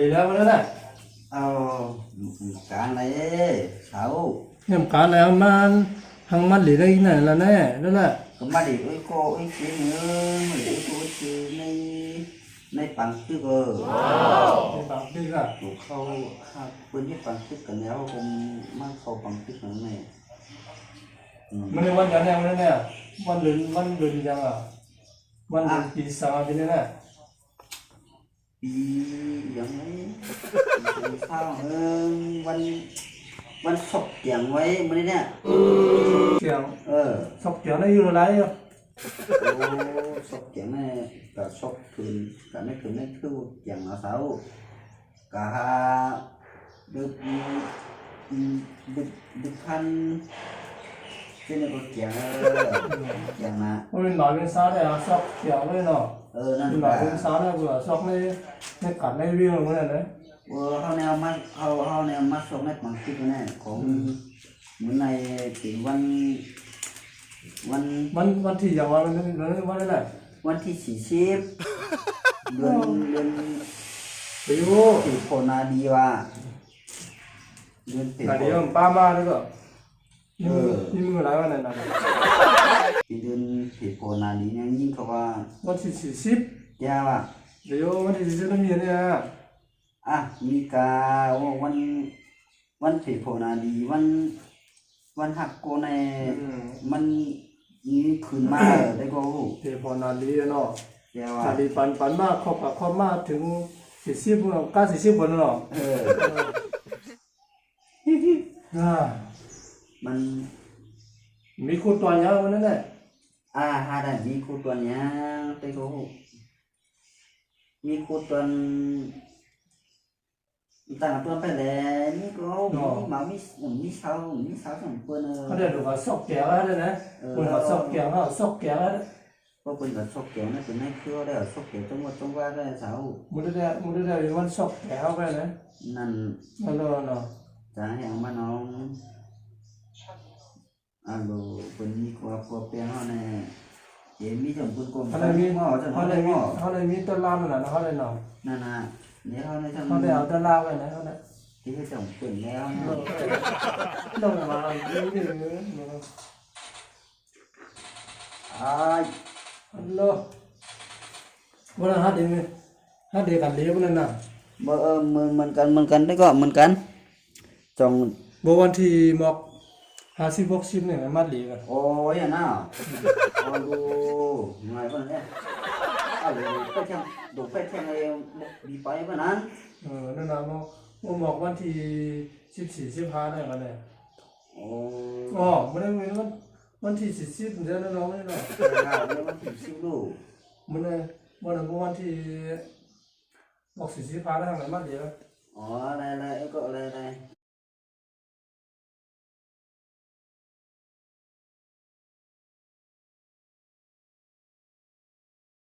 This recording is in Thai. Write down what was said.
lì lắm đó này cả này xấu nhầm cá này hàng mắt lì đây này là nè đó là cũng mà để cô ấy chuyện nữa để cô chuyện này bằng tư cơ bằng tư à đủ khâu bên biết bằng tư cần néo cũng mang khâu bằng tư này mình đi văn này đây nè văn lươn rằng à văn lươn kỳ sao thế này đi giống ấy sao văn sọc tiếng ấy mới nè tiếng sọc tiếng này yêu là đấy sọc tiếng này cả sọc thường cả mấy thường này thứ tiếng nó xấu cả được khăn trên này có tiếng là mình nói bên sao đây là sọc tiếng đây nọ mình nói bên sao đây vừa sọc này cắn này riêng rồi này đấy hôm nay mắt sọc này bằng cái này có bữa nay thìวันที่อย่างวันนั้นแหละ วันที่40เดือนไปอยู่ที่โพนาดีว่าเดือนติด นาดีมันป้ามาด้วยก็นี่มึงอะไรวะเนี่ยนะเดือนที่โพนาดีเนี่ยยิ่งเขาว่าวันที่40ยาว่าเดี๋ยววันที่40มีเนี่ยมีกาวันที่โพนาดีวันหักโกในมันนี่คืนมาได้ก็เทพนาลีเนาะยาว่านาลีปันมาครอบมาถึง40 90บนเนาะมันมีคู่ตัวเนี้ยวันนั้นแหละหาได้มีคู่ตัวเนี้ยได้ก็มีคู่ตัวต่างตัวไปแล้วนี่ก็มีเสาสองคนเขาเดี๋ยวดูว่าซอกแก้วแล้วนะคนว่าซอกแก้วเขาซอกแก้วแล้วก็เป็นกับซอกแก้วนะเป็นให้เครือได้ซอกแก้วจังว่าได้เสามุดได้วันซอกแก้วไปนะนั่นเนาะจะให้เอามาน้องดูเป็นมีความเปลี่ยนเขาเนี่ยเดี๋ยวมีจำเป็นกลมเขาเลยมีต้นลามน่ะเขาเลยเนาะนั่นน่ะเนี่ยเขาเลยเขาเลยเอาต้นลามไปนะเขาเลยที่เขาจำเป็นแล้วนะลงมานี่ฮัลโหลวันนั้นฮัดเดีกันเลี้ยวันนั้นน่ะมันกันได้ก็มันกันจงวันที่หมอก50-60เนี่ยมัดเลี้ยกันโอ้ยน่ะดูไงบ้างเนี่ยดูไปแทงอะไรดีไปบ้างนั้นนั่นน่ะหมอกวันที่14-15ได้กันเนี่ยไม่ได้วันที่40เดือนนั้นไม่ได้วันที่10ลูกมันเลยวันที่บอก40ได้ทางไหนมัดเลี้ยอะไรก็อะไร